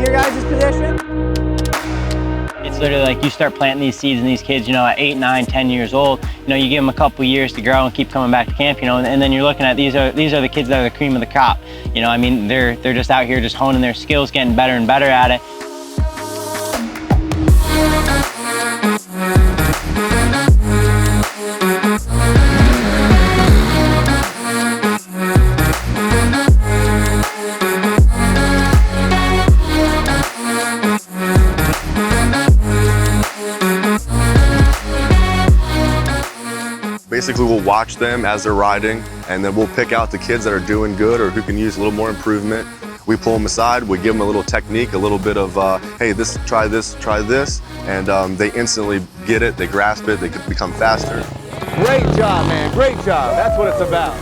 your guys' position? It's literally like you start planting these seeds in these kids, at 8, 9, 10 years old. You give them a couple years to grow and keep coming back to camp, and then you're looking at these are the kids that are the cream of the crop. They're just out here just honing their skills, getting better and better at it. Basically, we'll watch them as they're riding, and then we'll pick out the kids that are doing good or who can use a little more improvement. We pull them aside, we give them a little technique, a little bit of, hey, try this, and they instantly get it, they grasp it, they can become faster. Great job, man, great job. That's what it's about.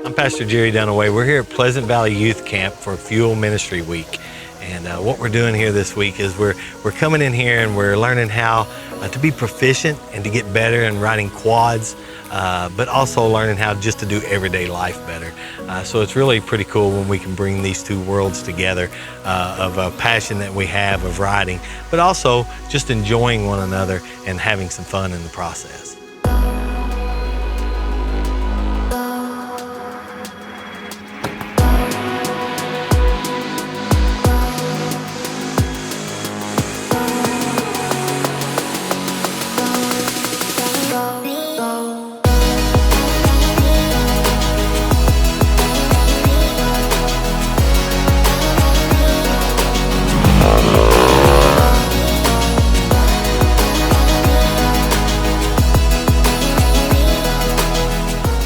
I'm Pastor Jerry Dunaway. We're here at Pleasant Valley Youth Camp for Fuel Ministry Week. And what we're doing here this week is we're coming in here and we're learning how to be proficient and to get better in riding quads, but also learning how just to do everyday life better. So it's really pretty cool when we can bring these two worlds together of a passion that we have of riding, but also just enjoying one another and having some fun in the process.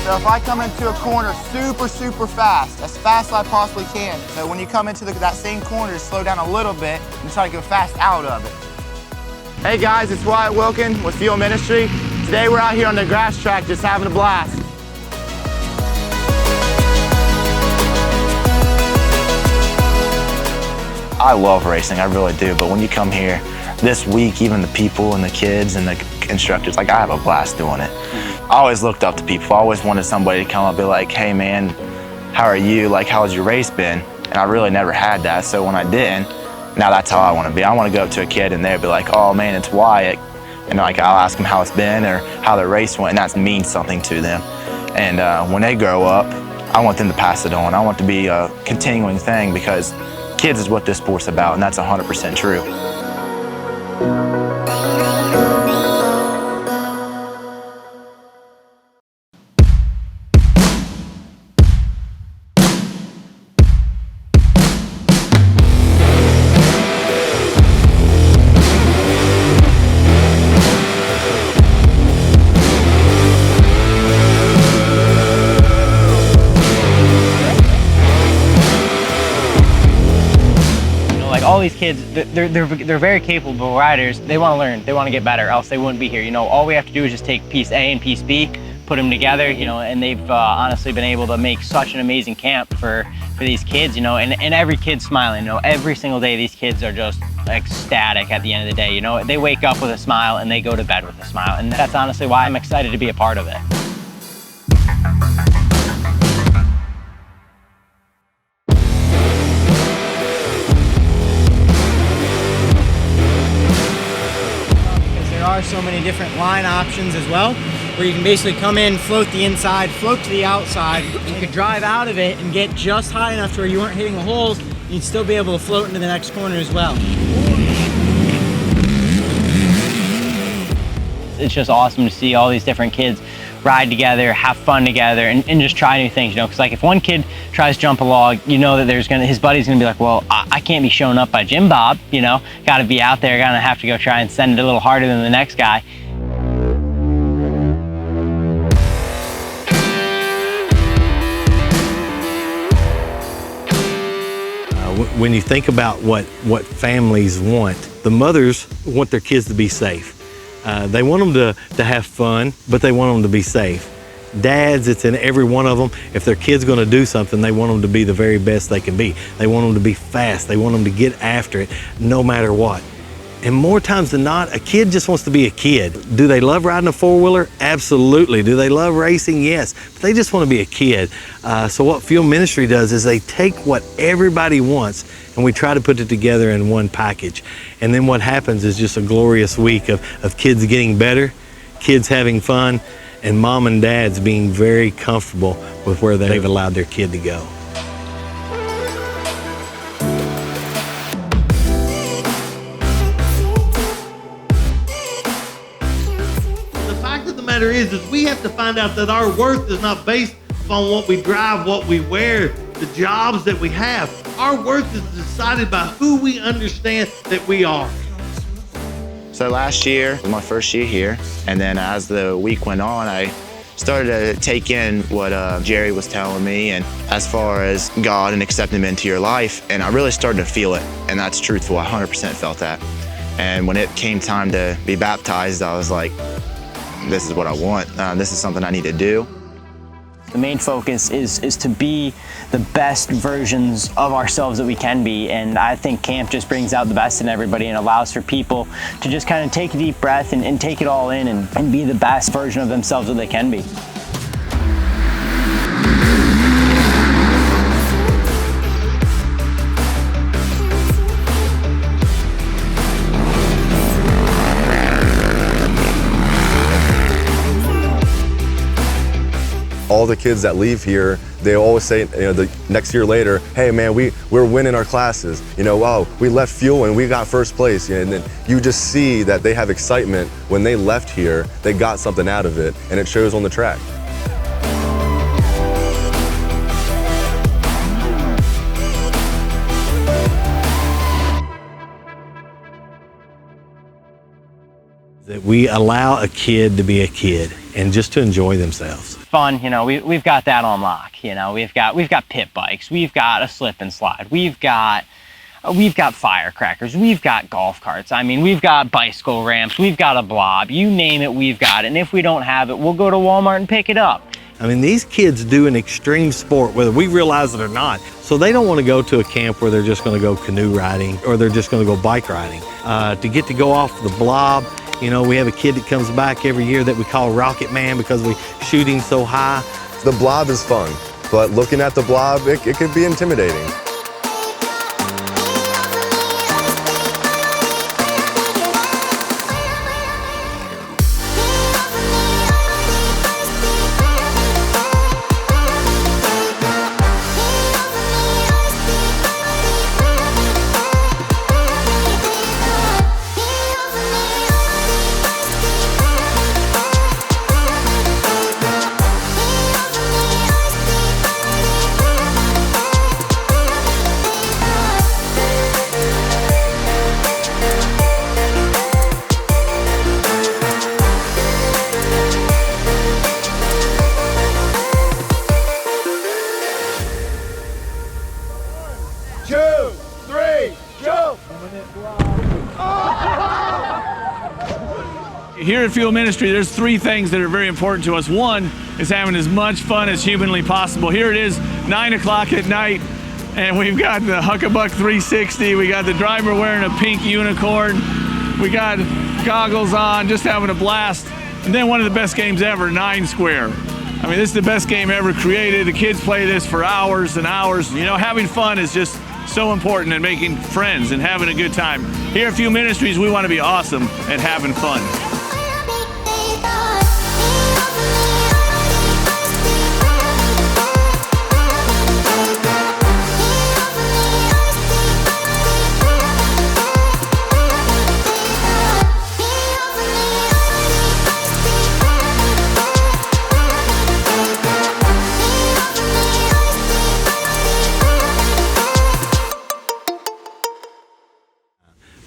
So if I come into a corner super fast as I possibly can. So when you come into that same corner, just slow down a little bit and try to go fast out of it. Hey guys, it's Wyatt Wilkin with Fuel Ministry. Today we're out here on the grass track just having a blast. I love racing, I really do, but when you come here this week, even the people and the kids and the instructors, I have a blast doing it. I always looked up to people. I always wanted somebody to come up and be like, hey man, how are you? How's your race been? And I really never had that, so when I didn't, now that's how I want to be. I want to go up to a kid and they'll be like, oh man, it's Wyatt. And I'll ask them how it's been or how their race went, and that means something to them. And when they grow up, I want them to pass it on. I want it to be a continuing thing because kids is what this sport's about, and that's 100% true. All these kids, they're very capable riders. They want to learn, they want to get better, else they wouldn't be here. All we have to do is just take piece A and piece B, put them together, and they've honestly been able to make such an amazing camp for these kids, and every kid's smiling. Every single day these kids are just ecstatic at the end of the day. They wake up with a smile and they go to bed with a smile, and that's honestly why I'm excited to be a part of it. There are so many different line options as well, where you can basically come in, float the inside, float to the outside. You could drive out of it and get just high enough to where you weren't hitting the holes. You'd still be able to float into the next corner as well. It's just awesome to see all these different kids ride together, have fun together, and just try new things, because if one kid tries to jump a log, that his buddy's gonna be like, well, I can't be shown up by Jim Bob, gotta be out there, gonna have to go try and send it a little harder than the next guy. When you think about what families want, the mothers want their kids to be safe. They want them to have fun, but they want them to be safe. Dads, it's in every one of them. If their kid's gonna do something, they want them to be the very best they can be. They want them to be fast. They want them to get after it no matter what. And more times than not, a kid just wants to be a kid. Do they love riding a four-wheeler? Absolutely. Do they love racing? Yes. But they just want to be a kid. So what Fuel Ministry does is they take what everybody wants and we try to put it together in one package. And then what happens is just a glorious week of kids getting better, kids having fun, and mom and dads being very comfortable with where they've allowed their kid to go. Is we have to find out that our worth is not based upon what we drive, what we wear, the jobs that we have. Our worth is decided by who we understand that we are. So last year was my first year here, and then as the week went on, I started to take in what Jerry was telling me, and as far as God and accepting Him into your life, and I really started to feel it, and that's truthful. I 100% felt that. And when it came time to be baptized, I was like, this is what I want. This is something I need to do. The main focus is to be the best versions of ourselves that we can be, and I think camp just brings out the best in everybody and allows for people to just kind of take a deep breath and take it all in and be the best version of themselves that they can be. All the kids that leave here, they always say, the next year later, hey man, we're winning our classes. Wow, we left Fuel and we got first place. And then you just see that they have excitement when they left here, they got something out of it, and it shows on the track. That we allow a kid to be a kid and just to enjoy themselves. Fun, we've got that on lock. We've got pit bikes, we've got a slip and slide, we've got firecrackers, we've got golf carts. I mean, we've got bicycle ramps, we've got a blob. You name it, we've got it. And if we don't have it, we'll go to Walmart and pick it up. I mean, these kids do an extreme sport, whether we realize it or not. So they don't want to go to a camp where they're just going to go canoe riding or they're just going to go bike riding. To get to go off the blob, we have a kid that comes back every year that we call Rocket Man because we shoot him so high. The blob is fun, but looking at the blob, it can be intimidating. Here at Fuel Ministry, there's three things that are very important to us. One is having as much fun as humanly possible. Here it is, 9 o'clock at night, and we've got the Huckabuck 360. We got the driver wearing a pink unicorn. We got goggles on, just having a blast. And then one of the best games ever, 9 Square. I mean, this is the best game ever created. The kids play this for hours and hours. Having fun is just so important, and making friends and having a good time. Here at Fuel Ministries, we want to be awesome at having fun.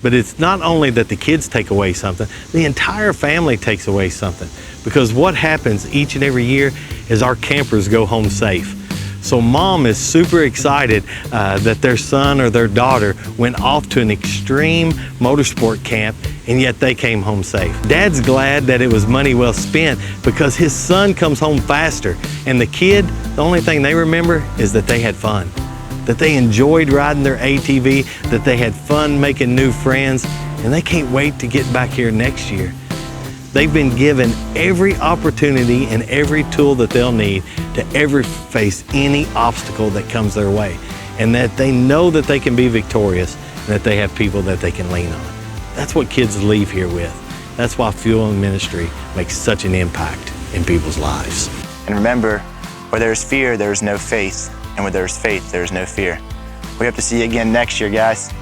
But it's not only that the kids take away something, the entire family takes away something. Because what happens each and every year is our campers go home safe. So mom is super excited that their son or their daughter went off to an extreme motorsport camp, and yet they came home safe. Dad's glad that it was money well spent because his son comes home faster. And the kid, the only thing they remember is that they had fun, that they enjoyed riding their ATV, that they had fun making new friends, and they can't wait to get back here next year. They've been given every opportunity and every tool that they'll need to ever face any obstacle that comes their way, and that they know that they can be victorious and that they have people that they can lean on. That's what kids leave here with. That's why Fuel in Ministry makes such an impact in people's lives. And remember, where there's fear, there is no faith. And where there's faith, there is no fear. We hope to see you again next year, guys.